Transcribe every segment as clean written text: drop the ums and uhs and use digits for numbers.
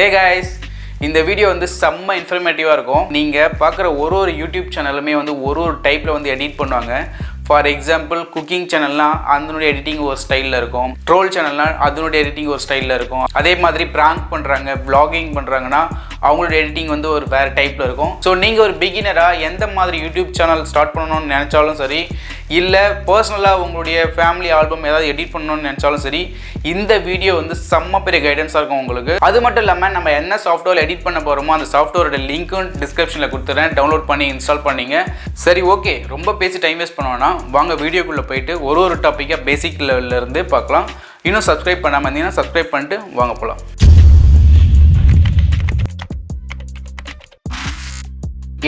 Hey guys, இந்த video வந்து செம்ம இன்ஃபர்மேட்டிவாக இருக்கும். நீங்கள் பார்க்குற ஒரு யூடியூப் சேனலுமே வந்து ஒரு டைப்பில் வந்து எடிட் பண்ணுவாங்க. ஃபார் எக்ஸாம்பிள் குக்கிங் சேனல்னால் அதனுடைய எடிட்டிங் ஒரு ஸ்டைலில் இருக்கும். ட்ரோல் சேனல்னால் அதனுடைய எடிட்டிங் ஒரு ஸ்டைலில் இருக்கும். அதே மாதிரி ப்ராங்க் பண்ணுறாங்க, vlogging பண்ணுறாங்கன்னா அவங்களோட எடிட்டிங் வந்து ஒரு வேறு டைப்பில் இருக்கும். ஸோ நீங்கள் ஒரு பிகினராக எந்த மாதிரி யூடியூப் சேனல் ஸ்டார்ட் பண்ணணும்னு நினச்சாலும் சரி, இல்லை பர்சனலாக உங்களுடைய ஃபேமிலி ஆல்பம் ஏதாவது எடிட் பண்ணணும்னு நினச்சாலும் சரி, இந்த வீடியோ வந்து செம்ம பெரிய கைடன்ஸாக இருக்கும் உங்களுக்கு. அது மட்டும் இல்லாமல் நம்ம என்ன சாஃப்ட்வேர் எடிட் பண்ண போகிறோமோ அந்த சாஃப்ட்வேரோட லிங்க்கும் டிஸ்கிரிப்ஷனில் கொடுத்துறேன். டவுன்லோட் பண்ணி இன்ஸ்டால் பண்ணிங்க. சரி, ஓகே, ரொம்ப பேசி டைம் வேஸ்ட் பண்ணுவோன்னா வாங்க வீடியோக்குள்ளே போயிட்டு ஒரு டாப்பிக்காக பேசிக் லெவலிருந்து பார்க்கலாம். இன்னும் சப்ஸ்கிரைப் பண்ணாமல் இருந்தீங்கன்னா சப்ஸ்கிரைப் பண்ணிட்டு வாங்க போகலாம்.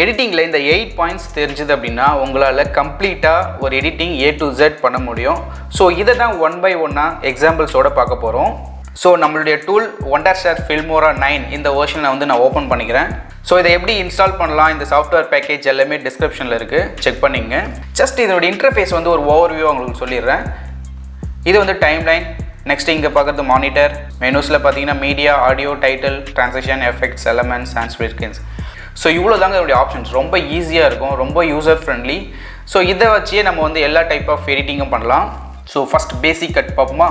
எடிட்டிங்கில் இந்த 8 பாயிண்ட்ஸ் தெரிஞ்சுது அப்படின்னா உங்களால் கம்ப்ளீட்டாக ஒரு எடிட்டிங் A to Z பண்ண முடியும். ஸோ இதை தான் ஒன் பை ஒன்னாக எக்ஸாம்பிள்ஸோடு பார்க்க போகிறோம். ஸோ நம்மளுடைய டூல் Wondershare Filmora9 இந்த வெர்ஷனில் வந்து நான் ஓப்பன் பண்ணிக்கிறேன். ஸோ இதை எப்படி இன்ஸ்டால் பண்ணலாம், இந்த சாஃப்ட்வேர் பேக்கேஜ் எல்லாமே டிஸ்கிரிப்ஷனில் இருக்குது, செக் பண்ணிங்க. ஜஸ்ட் இதோட இன்டர்ஃபேஸ் வந்து ஒரு ஓவர்வியூ உங்களுக்கு சொல்லிடுறேன். இது வந்து டைம்லைன். நெக்ஸ்ட் இங்கே பார்க்குறது மானிட்டர். மெனூஸில் பார்த்தீங்கன்னா media, audio, title, transition, effects, elements, and split screens. So இவ்வளோ தாங்க இதோடைய ஆப்ஷன்ஸ். ரொம்ப ஈஸியாக இருக்கும், ரொம்ப யூசர் ஃப்ரெண்ட்லி. ஸோ இதை வச்சே நம்ம வந்து எல்லா டைப் ஆஃப் எடிட்டிங்கும் பண்ணலாம். ஸோ ஃபஸ்ட் பேசிக் கட் பார்ப்போமா.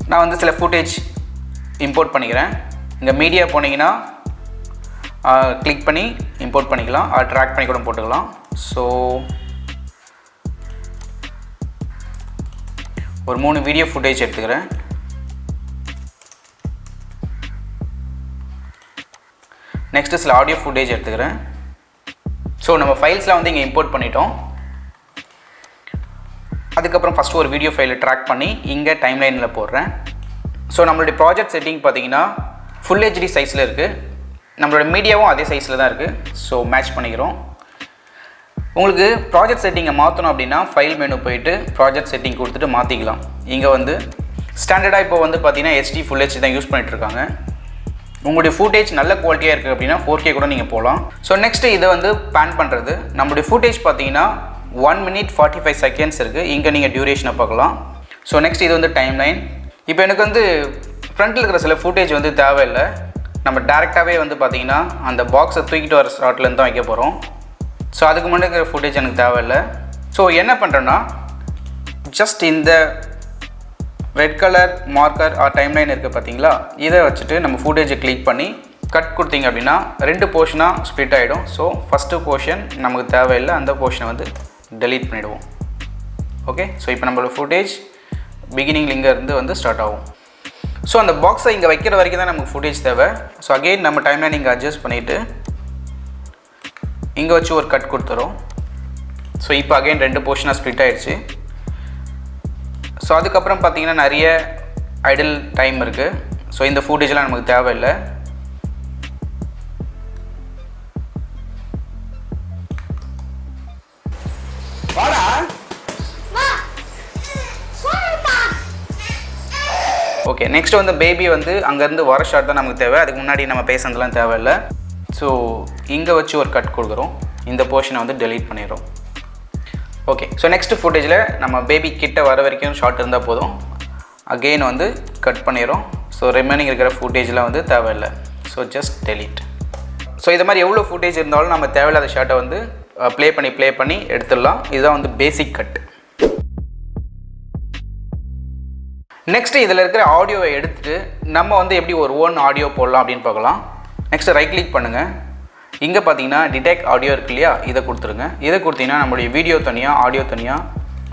நான் வந்து சில ஃபுட்டேஜ் இம்போர்ட் பண்ணிக்கிறேன். இங்கே மீடியா போனீங்கன்னா கிளிக் பண்ணி இம்போர்ட் பண்ணிக்கலாம், ட்ராக் பண்ணி கூட போட்டுக்கலாம். ஸோ ஒரு 3 வீடியோ ஃபுட்டேஜ் எடுத்துக்கிறேன். நெக்ஸ்ட்டு சில ஆடியோ ஃபுட்டேஜ் எடுத்துக்கிறேன். ஸோ நம்ம ஃபைல்ஸ்லாம் வந்து இங்கே இம்போர்ட் பண்ணிட்டோம். அதுக்கப்புறம் ஃபஸ்ட்டு ஒரு வீடியோ ஃபைலை ட்ராக் பண்ணி இங்கே டைம்லைனில் போடுறேன். ஸோ நம்மளுடைய ப்ராஜெக்ட் செட்டிங் பார்த்தீங்கன்னா ஃபுல் ஹெச்டி சைஸில் இருக்குது. நம்மளோட மீடியாவும் அதே சைஸில் தான் இருக்குது. ஸோ மேட்ச் பண்ணிக்கிறோம். உங்களுக்கு ப்ராஜெக்ட் செட்டிங்கை மாற்றணும் அப்படின்னா ஃபைல் மெனு போயிட்டு ப்ராஜெக்ட் செட்டிங் கொடுத்துட்டு மாற்றிக்கலாம். இங்கே வந்து ஸ்டாண்டர்டாக இப்போ வந்து பார்த்தீங்கன்னா HD ஃபுல் ஹெச்டி தான் யூஸ் பண்ணிகிட்ருக்காங்க. உங்களுடைய ஃபுட்டேஜ் நல்ல குவாலிட்டியாக இருக்குது அப்படின்னா 4K கூட நீங்கள் போகலாம். ஸோ நெக்ஸ்ட்டு இதை வந்து பேன் பண்ணுறது. நம்மளுடைய ஃபுட்டேஜ் பார்த்தீங்கன்னா 1 minute 45 seconds இருக்குது. இங்கே நீங்கள் டியூரேஷனை பார்க்கலாம். ஸோ நெக்ஸ்ட் இது வந்து டைம்லைன். இப்போ எனக்கு வந்து ஃப்ரண்ட்டில் இருக்கிற சில ஃபுட்டேஜ் வந்து தேவையில்லை. நம்ம டேரெக்டாகவே வந்து பார்த்தீங்கன்னா அந்த பாக்ஸை தூக்கிட்டு வர ஸ்டார்ட்லேருந்து தான் வைக்க போகிறோம். ஸோ அதுக்கு முன்னாடி இருக்கிற ஃபுட்டேஜ் எனக்கு தேவையில்லை. ஸோ என்ன பண்ணுறேன்னா ஜஸ்ட் இந்த ரெட் கலர் மார்க்கர் டைம்லைன் இருக்குது பார்த்தீங்களா, இதை வச்சுட்டு நம்ம ஃபுட்டேஜை கிளிக் பண்ணி கட் கொடுத்தீங்க அப்படின்னா 2 போர்ஷனாக ஸ்ப்ளிட் ஆகிடும். ஸோ ஃபஸ்ட்டு போர்ஷன் நமக்கு தேவையில்லை, அந்த போர்ஷனை வந்து டெலீட் பண்ணிவிடுவோம். ஓகே, ஸோ இப்போ நம்மளோட ஃபுட்டேஜ் பிகினிங் இருந்து வந்து ஸ்டார்ட் ஆகும். ஸோ அந்த பாக்ஸை இங்கே வைக்கிற வரைக்கும் தான் நமக்கு ஃபுட்டேஜ் தேவை. ஸோ அகெயின் நம்ம டைம்லைன் இங்கே அட்ஜஸ்ட் பண்ணிவிட்டு இங்கே வச்சு ஒரு கட் கொடுத்துரும். ஸோ இப்போ அகெயின் 2 போர்ஷனாக ஸ்ப்ளிட் ஆகிடுச்சு. ஸோ அதுக்கப்புறம் பார்த்தீங்கன்னா நிறைய ஐடல் டைம் இருக்குது. ஸோ இந்த ஃபுட்டேஜ்லாம் நமக்கு தேவையில்லை. ஓகே, நெக்ஸ்ட் வந்து பேபி வந்து அங்கேருந்து வர ஷாட் தான் நமக்கு தேவை. அதுக்கு முன்னாடி நம்ம பேசுனதுலாம் தேவையில்லை. ஸோ இங்கே வச்சு ஒரு கட் கொடுக்குறோம். இந்த போர்ஷனை வந்து டெலீட் பண்ணிடுறோம். ஓகே, ஸோ நெக்ஸ்ட் ஃபுட்டேஜில் நம்ம பேபி கிட்ட வர வரைக்கும் ஷார்ட் இருந்தால் போதும். அகெயின் வந்து கட் பண்ணிடுறோம். ஸோ ரிமைனிங் இருக்கிற ஃபுட்டேஜ்லாம் வந்து தேவையில்லை. So just delete. ஸோ இது மாதிரி எவ்வளோ ஃபுட்டேஜ் இருந்தாலும் நம்ம தேவையில்லாத ஷார்ட்டை வந்து ப்ளே பண்ணி எடுத்துடலாம். இதுதான் வந்து பேசிக் கட். நெக்ஸ்ட்டு இதில் இருக்கிற ஆடியோவை எடுத்துகிட்டு நம்ம வந்து எப்படி ஒரு ஓன் ஆடியோ போடலாம் அப்படின்னு பார்க்கலாம். நெக்ஸ்ட்டு ரைட் கிளிக் பண்ணுங்கள். இங்கே பார்த்தீங்கன்னா டிடெக்ட் ஆடியோ இருக்கு இல்லையா, இதை கொடுத்துருங்க. இதை கொடுத்தீங்கன்னா நம்மளுடைய வீடியோ தனியாக ஆடியோ தனியாக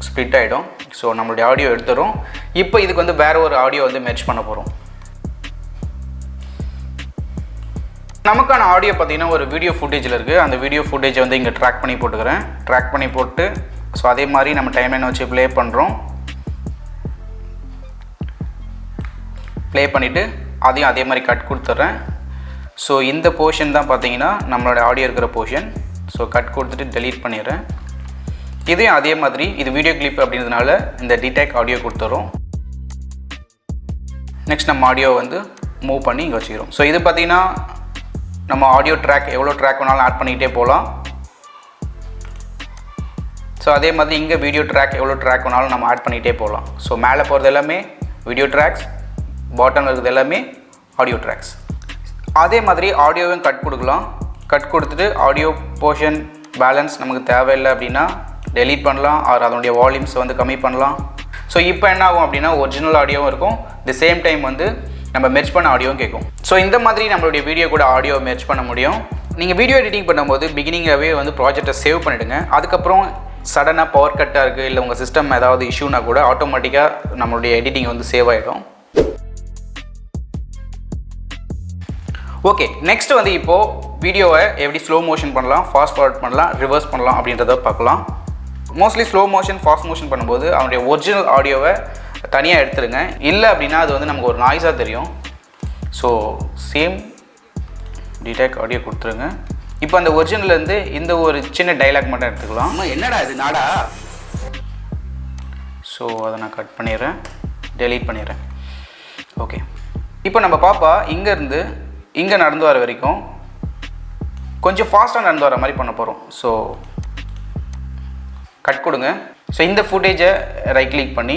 ஸ்ப்ளிட் ஆகிடும். ஸோ நம்மளுடைய ஆடியோ எடுத்துரும். இப்போ இதுக்கு வந்து வேறு ஒரு ஆடியோ வந்து மெர்ஜ் பண்ண போகிறோம். நமக்கான ஆடியோ பார்த்தீங்கன்னா ஒரு வீடியோ ஃபுட்டேஜில் இருக்குது. அந்த வீடியோ ஃபுட்டேஜை வந்து இங்கே ட்ராக் பண்ணி போட்டுக்கிறேன். ட்ராக் பண்ணி போட்டு ஸோ அதே மாதிரி நம்ம டைம்லைனை வச்சு ப்ளே பண்ணுறோம். ப்ளே பண்ணிவிட்டு அதையும் அதே மாதிரி கட் கொடுத்துட்றேன். ஸோ இந்த போர்ஷன் தான் பார்த்தீங்கன்னா நம்மளோட ஆடியோ இருக்கிற போர்ஷன். ஸோ கட் கொடுத்துட்டு டெலீட் பண்ணிடுறேன். இதையும் அதே மாதிரி இது வீடியோ கிளிப் அப்படின்றதுனால இந்த டிடெக்ட் ஆடியோ கொடுத்துறோம். நெக்ஸ்ட் நம்ம ஆடியோ வந்து மூவ் பண்ணி இங்கே வச்சுக்கிறோம். ஸோ இது பார்த்தீங்கன்னா நம்ம ஆடியோ ட்ராக் எவ்வளோ ட்ராக் வேணாலும் ஆட் பண்ணிகிட்டே போகலாம். ஸோ அதே மாதிரி இங்கே வீடியோ ட்ராக் எவ்வளோ ட்ராக் வேணாலும் நம்ம ஆட் பண்ணிகிட்டே போகலாம். ஸோ மேலே போகிறது எல்லாமே வீடியோ ட்ராக்ஸ், பாட்டமில் இருக்கிறது எல்லாமே ஆடியோ ட்ராக்ஸ். அதே மாதிரி ஆடியோவும் கட் கொடுக்கலாம். கட் கொடுத்துட்டு ஆடியோ போர்ஷன் பேலன்ஸ் நமக்கு தேவையில்லை அப்படின்னா டெலீட் பண்ணலாம், ஆர் அதனுடைய வால்யூம்ஸை வந்து கம்மி பண்ணலாம். ஸோ இப்போ என்ன ஆகும் அப்படின்னா ஒரிஜினல் ஆடியோவும் இருக்கும், தி சேம் டைம் வந்து நம்ம மெர்ஜ் பண்ண ஆடியோவும் கேட்கும். ஸோ இந்த மாதிரி நம்மளுடைய வீடியோ கூட ஆடியோ மெர்ஜ் பண்ண முடியும். நீங்கள் வீடியோ எடிட்டிங் பண்ணும்போது பிகினிங்காகவே வந்து ப்ராஜெக்டை சேவ் பண்ணிவிடுங்க. அதுக்கப்புறம் சடனாக பவர் கட்டாக இருக்குது இல்லை உங்கள் சிஸ்டம் ஏதாவது இஷ்யூனா கூட ஆட்டோமேட்டிக்காக நம்மளுடைய எடிட்டிங் வந்து சேவ் ஆகிடும். ஓகே, நெக்ஸ்ட் வந்து இப்போது வீடியோவை எப்படி ஸ்லோ மோஷன் பண்ணலாம், ஃபாஸ்ட் ஃபார்வர்ட் பண்ணலாம், ரிவர்ஸ் பண்ணலாம் அப்படின்றத பார்க்கலாம். Mostly slow motion fast motion பண்ணும்போது அவனுடைய ஒரிஜினல் ஆடியோவை தனியாக எடுத்துருங்க. இல்லை அப்படின்னா அது வந்து நமக்கு ஒரு நாய்ஸாக தெரியும். ஸோ சேம் டிடெக்ட் ஆடியோ கொடுத்துருங்க. இப்போ அந்த ஒரிஜினல்லேருந்து இந்த ஒரு சின்ன டைலாக் மட்டும் எடுத்துக்கலாம். என்னடா இது நாடா? ஸோ அதை நான் கட் பண்ணிடுறேன், டெலீட் பண்ணிடுறேன். ஓகே, இப்போ நம்ம பாப்பா இங்கேருந்து இங்கே நடந்து வர வரைக்கும் கொஞ்சம் ஃபாஸ்ட்டாக நடந்து வர மாதிரி பண்ண போகிறோம். ஸோ கட் கொடுங்க. ஸோ இந்த ஃபுட்டேஜை ரைட் கிளிக் பண்ணி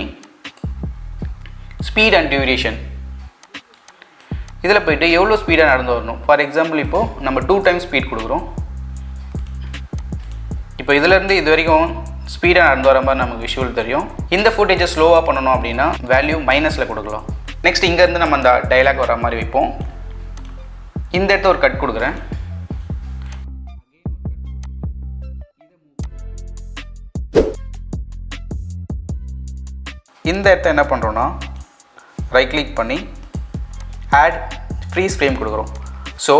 ஸ்பீட் அண்ட் டியூரேஷன் இதில் போய்ட்டு எவ்வளோ ஸ்பீடாக நடந்து வரணும். ஃபார் எக்ஸாம்பிள் இப்போது நம்ம 2 டைம்ஸ் ஸ்பீட் கொடுக்குறோம். இப்போ இதிலேருந்து இது வரைக்கும் ஸ்பீடாக நடந்து வர மாதிரி நமக்கு விஷுவல் தெரியும். இந்த ஃபுட்டேஜை ஸ்லோவாக பண்ணணும் அப்படின்னா வேல்யூ மைனஸில் கொடுக்கலாம். நெக்ஸ்ட் இங்கேருந்து நம்ம அந்த டைலாக் வர மாதிரி வைப்போம். இந்த இடத்த ஒரு கட் கொடுக்குறேன். இந்த இடத்த என்ன பண்ணுறோன்னா ரைட் கிளிக் பண்ணி ஆட் ஃப்ரீஸ் ஃப்ரேம் கொடுக்குறோம். ஸோ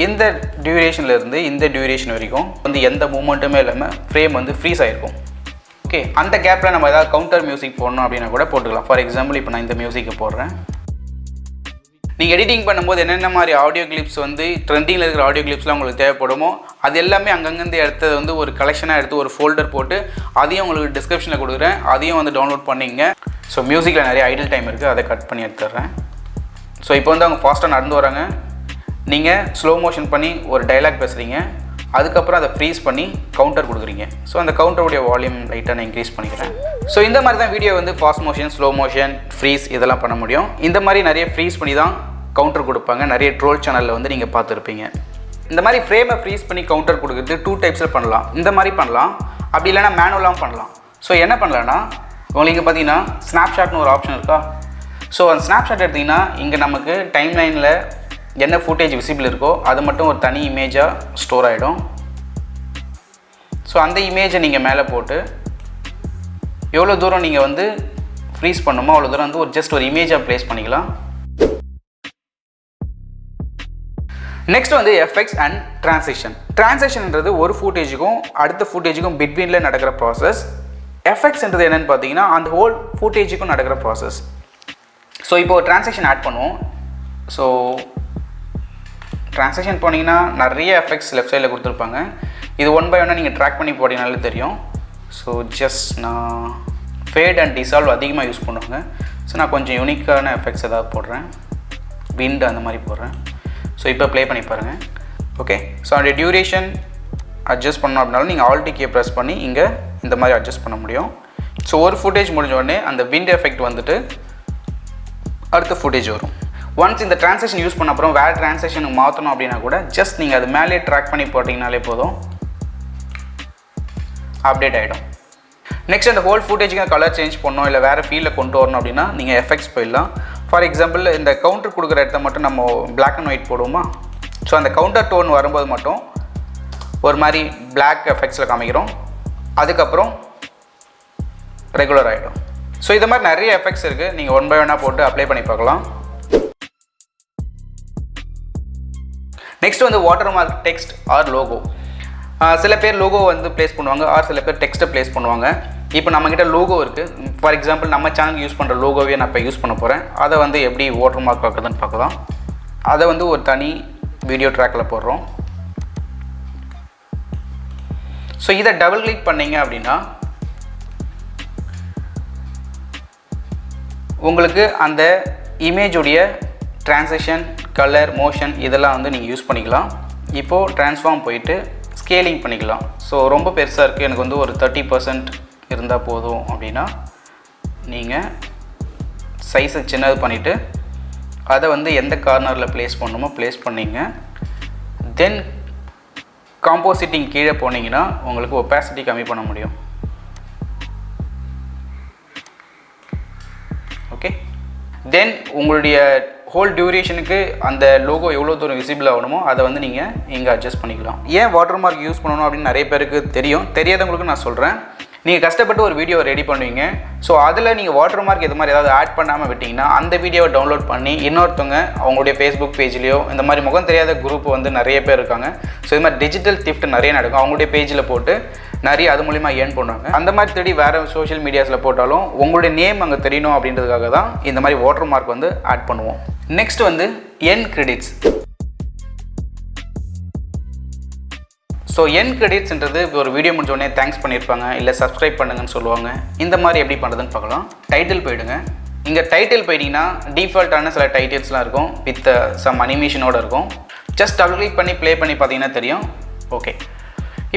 இந்த டியூரேஷன்லேருந்து இந்த டியூரேஷன் வரைக்கும் வந்து எந்த மூமெண்ட்டுமே இல்லாமல் ஃப்ரேம் வந்து ஃப்ரீஸ் ஆகிருக்கும். ஓகே, அந்த கேப்பில் நம்ம ஏதாவது கவுண்டர் மியூசிக் போடணும் அப்படின்னா கூட போட்டுக்கலாம். ஃபார் எக்ஸாம்பிள் இப்போ நான் இந்த மியூசிக்கை போடுறேன். நீங்கள் எடிட்டிங் பண்ணும்போது என்னென்ன மாதிரி ஆடியோ கிளிப்ஸ் வந்து ட்ரெண்டிங்கில் இருக்கிற ஆடியோ கிளிப்ஸ்லாம் உங்களுக்கு தேவைப்படுமோ அது எல்லாமே அங்கங்கேருந்து எடுத்தது வந்து ஒரு கலெக்ஷனாக எடுத்து ஒரு ஃபோல்டர் போட்டு அதையும் உங்களுக்கு டிஸ்கிரிப்ஷனில் கொடுக்குறேன், அதையும் வந்து டவுன்லோட் பண்ணிங்க. ஸோ மியூசிக்கில் நிறைய ஐடில் டைம் இருக்குது, அதை கட் பண்ணி எடுத்துடுறேன். ஸோ இப்போ வந்து அவங்க ஃபாஸ்ட்டாக நடந்து வராங்க. நீங்கள் ஸ்லோ மோஷன் பண்ணி ஒரு டைலாக் பேசுகிறீங்க, அதுக்கப்புறம் அதை ஃப்ரீஸ் பண்ணி கவுண்டர் கொடுக்குறீங்க. ஸோ அந்த கவுண்டருடைய வால்யூம் லைட்டாக நான் இன்க்ரீஸ் பண்ணிக்கிறேன். ஸோ இந்த மாதிரி தான் வீடியோ வந்து fast motion, slow motion, freeze இதெல்லாம் பண்ண முடியும். இந்த மாதிரி நிறைய ஃப்ரீஸ் பண்ணி தான் கவுண்டர் கொடுப்பாங்க. நிறைய ட்ரோல் சேனலில் வந்து நீங்கள் பார்த்துருப்பீங்க. இந்த மாதிரி ஃப்ரேமை ஃப்ரீஸ் பண்ணி கவுண்டர் கொடுக்குறது 2 டைப்ஸில் பண்ணலாம். இந்த மாதிரி பண்ணலாம், அப்படி இல்லைனா மேனுவலாகவும் பண்ணலாம். ஸோ என்ன பண்ணலான்னா உங்களுக்கு பார்த்தீங்கன்னா ஸ்னாப்ஷாட்னு ஒரு ஆப்ஷன் இருக்கா. ஸோ அந்த ஸ்னாப்ஷாட் எடுத்திங்கன்னா இங்கே நமக்கு டைம் லைனில் என்ன ஃபுட்டேஜ் விசிபிள் இருக்கோ அது மட்டும் ஒரு தனி இமேஜாக ஸ்டோர் ஆகிடும். ஸோ அந்த இமேஜை நீங்கள் மேலே போட்டு எவ்வளோ தூரம் நீங்கள் வந்து ஃப்ரீஸ் பண்ணுமோ அவ்வளோ தூரம் வந்து ஜஸ்ட் ஒரு இமேஜாக ப்ளேஸ் பண்ணிக்கலாம். நெக்ஸ்ட் வந்து எஃபெக்ட்ஸ் அண்ட் ட்ரான்சிஷன். ட்ரான்சிஷன்ன்றது ஒரு ஃபுட்டேஜுக்கும் அடுத்த ஃபுட்டேஜுக்கும் பிட்வீனில் நடக்கிற ப்ராசஸ். எஃபெக்ட்ஸ்ன்றது என்னென்னு பார்த்தீங்கன்னா அந்த ஹோல் ஃபுட்டேஜுக்கும் நடக்கிற ப்ராசஸ். ஸோ இப்போது ட்ரான்சிஷன் ஆட் பண்ணுவோம். ஸோ ட்ரான்சிஷன் போனீங்கன்னா நிறைய எஃபெக்ட்ஸ் லெஃப்ட் சைடில் கொடுத்துருப்பாங்க. இது 1 by 1 நீங்கள் ட்ராக் பண்ணி போட்டிங்கனாலே தெரியும். ஸோ ஜஸ்ட் நான் ஃபேட் அண்ட் டிசால்வ் அதிகமாக யூஸ் பண்ணுவாங்க. ஸோ நான் கொஞ்சம் யூனிக்கான எஃபெக்ட்ஸ் ஏதாவது போடுறேன், விண்ட் அந்த மாதிரி போடுறேன். ஸோ இப்போ ப்ளே பண்ணி பாருங்கள். ஓகே, ஸோ அதோடைய டியூரேஷன் அட்ஜஸ்ட் பண்ணோம் அப்படின்னாலும் நீங்கள் ஆல்ட் கீயை ப்ரெஸ் பண்ணி இங்கே இந்த மாதிரி அட்ஜஸ்ட் பண்ண முடியும். ஸோ ஒரு ஃபுட்டேஜ் முடிஞ்ச உடனே அந்த விண்ட் எஃபெக்ட் வந்துட்டு அடுத்த ஃபுட்டேஜ் வரும். ஒன்ஸ் இந்த ட்ரான்சிஷன் யூஸ் பண்ண அப்புறம் வேறு ட்ரான்சிஷனுக்கு மாற்றணும் அப்படின்னா கூட ஜஸ்ட் நீங்கள் அது மேலே ட்ராக் பண்ணி போட்டிங்கனாலே போதும், அப்டேட் ஆகிடும். நெக்ஸ்ட் அந்த ஹோல் ஃபுட்டேஜுக்கு கலர் சேஞ்ச் பண்ணணும் இல்லை வேறு ஃபீல்டில் கொண்டு வரணும் அப்படின்னா நீங்கள் எஃபெக்ட்ஸ் போயிடலாம். ஃபார் எக்ஸாம்பிள் இந்த கவுண்டர் கொடுக்குற இடத்த மட்டும் நம்ம பிளாக் அண்ட் ஒயிட் போடுவோமா. ஸோ அந்த கவுண்டர் டோன் வரும்போது மட்டும் ஒரு மாதிரி பிளாக் எஃபெக்ட்ஸில் காமிக்கிறோம், அதுக்கப்புறம் ரெகுலர் ஆகிடும். ஸோ இது மாதிரி நிறைய எஃபெக்ட்ஸ் இருக்குது, நீங்கள் 1 by 1 போட்டு அப்ளை பண்ணி பார்க்கலாம். நெக்ஸ்ட் வந்து water mark, text or logo. சில பேர் லோகோ வந்து ப்ளேஸ் பண்ணுவாங்க, ஆர் சில பேர் டெக்ஸ்ட்டை ப்ளேஸ் பண்ணுவாங்க. இப்போ நம்மக்கிட்ட லோகோ இருக்குது. ஃபார் எக்ஸாம்பிள் நம்ம சேனலுக்கு யூஸ் பண்ணுற லோகோவே நான் இப்போ யூஸ் பண்ண போகிறேன். அதை வந்து எப்படி வாட்டர் மார்க் ஆக்குதுன்னு பார்க்கலாம். அதை வந்து ஒரு தனி வீடியோ ட்ராக்கில் போடுறோம். ஸோ இதை டபுள் கிளிக் பண்ணிங்க அப்படின்னா உங்களுக்கு அந்த இமேஜுடைய ட்ரான்சிஷன், கலர், மோஷன் இதெல்லாம் வந்து நீங்கள் யூஸ் பண்ணிக்கலாம். இப்போது ட்ரான்ஸ்ஃபார்ம் போயிட்டு ஸ்கேலிங் பண்ணிக்கலாம். ஸோ ரொம்ப பெருசாக இருக்குது, எனக்கு வந்து ஒரு 30% இருந்தால் போதும் அப்படின்னா நீங்கள் சைஸை சின்னது பண்ணிவிட்டு அதை வந்து எந்த கார்னரில் ப்ளேஸ் பண்ணணுமோ ப்ளேஸ் பண்ணிங்க. தென் காம்போசிட்டிங் கீழே போனீங்கன்னா உங்களுக்கு ஒப்பாசிட்டி கம்மி பண்ண முடியும். ஓகே, தென் உங்களுடைய ஹோல் டியூரேஷனுக்கு அந்த லோகோ எவ்வளோ தூரம் விசிபிள் ஆகணுமோ அதை வந்து நீங்கள் இங்கே அட்ஜஸ்ட் பண்ணிக்கலாம். ஏன் வாட்டர் மார்க் யூஸ் பண்ணணும் அப்படின்னு நிறைய பேருக்கு தெரியும். தெரியாதவங்களுக்கு நான் சொல்கிறேன். நீங்கள் கஷ்டப்பட்டு ஒரு வீடியோ ரெடி பண்ணுவீங்க. ஸோ அதில் நீங்கள் வாட்டர் மார்க் இது மாதிரி ஏதாவது ஆட் பண்ணாமல் விட்டிங்கன்னா அந்த வீடியோவை டவுன்லோட் பண்ணி இன்னொருத்தவங்க அவங்களுடைய ஃபேஸ்புக் பேஜ்லேயோ இந்த மாதிரி முகம் தெரியாத குரூப் வந்து நிறைய பேர் இருக்காங்க. ஸோ இது மாதிரி டிஜிட்டல் திஃப்ட் நிறைய நடக்கும். அவங்களுடைய பேஜில் போட்டு நிறைய அது மூலிமா ஏர்ன் பண்ணுவாங்க. அந்த மாதிரி தேடி வேறு சோஷியல் மீடியாஸில் போட்டாலும் உங்களுடைய நேம் அங்கே தெரியணும் அப்படின்றதுக்காக தான் இந்த மாதிரி வாட்டர் மார்க் வந்து ஆட் பண்ணுவோம். நெக்ஸ்ட் வந்து என் கிரெடிட்ஸ். ஸோ என் கிரெடிட்ஸ்ன்றது ஒரு வீடியோ முடிஞ்சோடனே தேங்க்ஸ் பண்ணியிருப்பாங்க, இல்லை சப்ஸ்கிரைப் பண்ணுங்கன்னு சொல்லுவாங்க. இந்த மாதிரி எப்படி பண்ணுறதுன்னு பார்க்கலாம். டைட்டில் போயிடுங்க. இங்கே டைட்டில் போயிட்டீங்கன்னா டிஃபால்ட்டான சில டைட்டில்ஸ்லாம் இருக்கும் வித் சம் அனிமேஷனோடு இருக்கும். ஜஸ்ட் டபுள் கிளிக் பண்ணி ப்ளே பண்ணி பார்த்தீங்கன்னா தெரியும். ஓகே,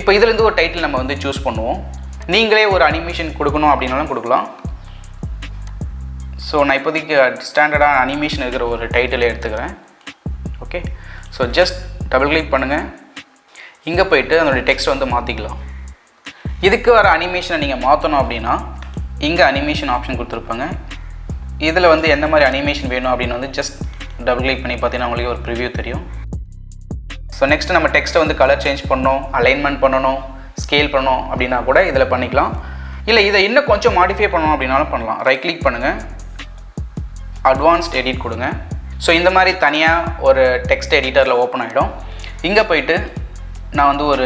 இப்போ இதுலேருந்து ஒரு டைட்டில் நம்ம வந்து சூஸ் பண்ணுவோம். நீங்களே ஒரு அனிமேஷன் கொடுக்கணும் அப்படின்னாலும் கொடுக்கலாம். ஸோ நான் இப்போதைக்கு ஸ்டாண்டர்டான அனிமேஷன் இருக்கிற ஒரு டைட்டிலை எடுத்துக்கிறேன். Okay, so just double click பண்ணுங்கள். இங்கே போய்ட்டு அதனுடைய டெக்ஸ்ட் வந்து மாற்றிக்கலாம். இதுக்கு வர அனிமேஷனை நீங்கள் மாற்றணும் அப்படின்னா இங்கே அனிமேஷன் ஆப்ஷன் கொடுத்துருப்பாங்க. இதில் வந்து எந்த மாதிரி அனிமேஷன் வேணும் அப்படின்னு வந்து ஜஸ்ட் டபுள் கிளிக் பண்ணி பார்த்தீங்கன்னா உங்களுக்கு ஒரு ப்ரிவ்யூ தெரியும். ஸோ நெக்ஸ்ட்டு நம்ம டெக்ஸ்ட்டை வந்து கலர் சேஞ்ச் பண்ணணும், அலைன்மெண்ட் பண்ணணும், ஸ்கேல் பண்ணணும் அப்படின்னா கூட இதில் பண்ணிக்கலாம். இல்லை இதை இன்னும் கொஞ்சம் மாடிஃபை பண்ணணும் அப்படின்னாலும் பண்ணலாம். ரைட் கிளிக் பண்ணுங்கள், அட்வான்ஸ்ட் எடிட் கொடுங்க. ஸோ இந்த மாதிரி தனியாக ஒரு டெக்ஸ்ட் எடிட்டரில் ஓப்பன் ஆகிடும். இங்கே போய்ட்டு நான் வந்து ஒரு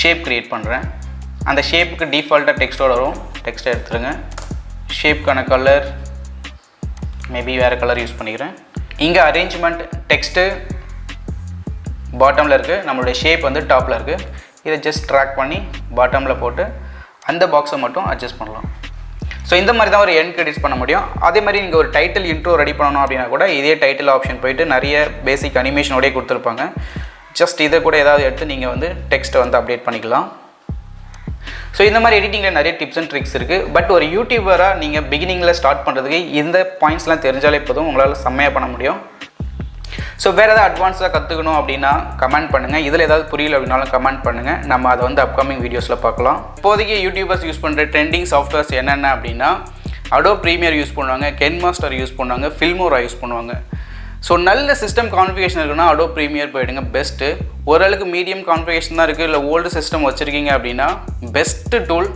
ஷேப் க்ரியேட் பண்ணுறேன். அந்த ஷேப்புக்கு டிஃபால்ட்டாக டெக்ஸ்ட்டோட வரும். டெக்ஸ்ட்டை எடுத்துருங்க. ஷேப்புக்கான கலர் மேபி வேறு கலர் யூஸ் பண்ணிக்கிறேன். இங்கே அரேஞ்ச்மெண்ட் டெக்ஸ்ட்டு பாட்டமில் இருக்குது, நம்மளுடைய ஷேப் வந்து டாப்பில் இருக்குது. இதை ஜஸ்ட் ட்ராக் பண்ணி பாட்டமில் போட்டு அந்த பாக்ஸை மட்டும் அட்ஜஸ்ட் பண்ணலாம். ஸோ இந்த மாதிரி தான் ஒரு எண்ட் கிரெடிட்ஸ் பண்ண முடியும். அதே மாதிரி நீங்கள் ஒரு டைட்டில் இன்ட்ரோ ரெடி பண்ணணும் அப்படின்னா கூட இதே டைட்டில் ஆப்ஷன் போய்ட்டு நிறைய பேசிக் அனிமேஷனோடய கொடுத்துருப்பாங்க. ஜஸ்ட் இதை கூட ஏதாவது எடுத்து நீங்கள் வந்து டெக்ஸ்ட்டை வந்து அப்டேட் பண்ணிக்கலாம். ஸோ இந்த மாதிரி எடிட்டிங்கில் நிறைய டிப்ஸ் அண்ட் ட்ரிக்ஸ் இருக்குது. பட் ஒரு யூடியூபராக நீங்கள் பிகினிங்கில் ஸ்டார்ட் பண்ணுறதுக்கு இந்த பாயிண்ட்ஸ்லாம் தெரிஞ்சாலே போதும், உங்களால் செம்மையாக பண்ண முடியும். ஸோ வேறு ஏதாவது அட்வான்ஸாக கற்றுக்கணும் அப்படின்னா கமெண்ட் பண்ணுங்கள். இதில் ஏதாவது புரியல அப்படின்னாலும் கமெண்ட் பண்ணுங்கள். நம்ம அதை வந்து அப்கமிங் வீடியோஸில் பார்க்கலாம். இப்போதைக்கு யூடியூபர்ஸ் யூஸ் பண்ணுற ட்ரெண்டிங் சாஃப்ட்வேர்ஸ் என்னென்ன அப்படின்னா அடோப் ப்ரீமியர் யூஸ் பண்ணுவாங்க, கென்மாஸ்டர் யூஸ் பண்ணுவாங்க, ஃபில்மோரா யூஸ் பண்ணுவாங்க. ஸோ நல்ல சிஸ்டம் கான்ஃபிகரேஷன் இருக்குன்னா அடோப் ப்ரீமியர் போயிடுங்க, பெஸ்ட்டு. ஓரளவுக்கு மீடியம் கான்ஃபிகரேஷன் தான் இருக்குது, இல்லை ஓல்டு சிஸ்டம் வச்சுருக்கீங்க அப்படின்னா பெஸ்ட்டு டூல்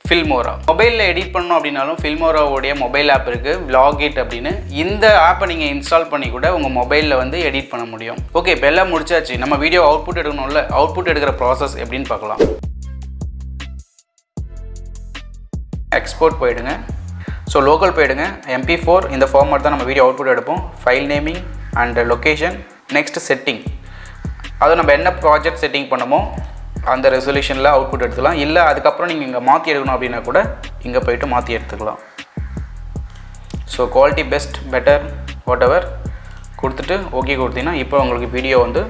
ஃபில்மோரா. மொபைலில் எடிட் பண்ணணும் அப்படின்னாலும் ஃபில்மோராவோடைய மொபைல் ஆப் இருக்குது, Vlogit அப்படின்னு. இந்த ஆப்பை நீங்கள் இன்ஸ்டால் பண்ணி கூட உங்கள் மொபைலில் வந்து எடிட் பண்ண முடியும். ஓகே, இப்போ எல்லாம் முடிச்சாச்சு. நம்ம வீடியோ அவுட்புட் எடுக்கணும்ல, அவுட்புட் எடுக்கிற ப்ராசஸ் எப்படின்னு பார்க்கலாம். எக்ஸ்போர்ட் போயிடுங்க. ஸோ லோக்கல் போயிடுங்க, MP4 இந்த ஃபார்மேட் தான் நம்ம வீடியோ அவுட்புட் எடுப்போம். File naming and location. Next setting, அது நம்ம என்ன ப்ராஜெக்ட் செட்டிங் பண்ணமோ அந்த ரெசல்யூஷனில் அவுட்புட் எடுத்துக்கலாம். இல்லை அதுக்கப்புறம் நீங்கள் இங்கே மாற்றி எடுக்கணும் அப்படின்னா கூட இங்கே போய்ட்டு மாற்றி எடுத்துக்கலாம். So quality best, better, whatever கொடுத்துட்டு ஓகே கொடுத்தீங்கன்னா இப்போ உங்களுக்கு வீடியோ வந்து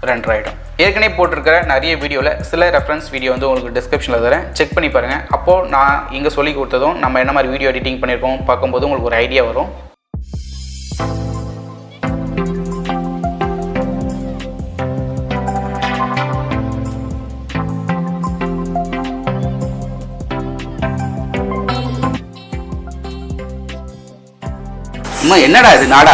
ரெண்டர் ஆகிடும். ஏற்கனவே போட்டிருக்கிற நிறைய வீடியோவில் சில ரெஃபரன்ஸ் வீடியோ வந்து உங்களுக்கு டிஸ்கிரிப்ஷனில் தரேன், செக் பண்ணி பாருங்கள். அப்போது நான் இங்கே சொல்லி கொடுத்ததும் நம்ம என்ன மாதிரி வீடியோ எடிட்டிங் பண்ணியிருக்கோம் பார்க்கும்போது உங்களுக்கு ஒரு ஐடியா வரும். அம்மா என்னடா இது நாடா?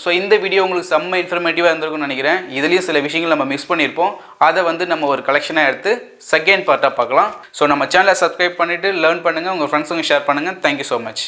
ஸோ இந்த வீடியோ உங்களுக்கு செம்ம இன்ஃபர்மேட்டிவாக இருந்திருக்கும்னு நினைக்கிறேன். இதுலேயும் சில விஷயங்கள் நம்ம மிஸ் பண்ணியிருப்போம். அதை வந்து நம்ம ஒரு கலெக்ஷனாக எடுத்து செகண்ட் பார்ட்டாக பார்க்கலாம். ஸோ நம்ம சேனலை சப்ஸ்கிரைப் பண்ணிவிட்டு லேர்ன் பண்ணுங்கள், உங்கள் ஃப்ரெண்ட்ஸுங்க ஷேர் பண்ணுங்கள். Thank you so much.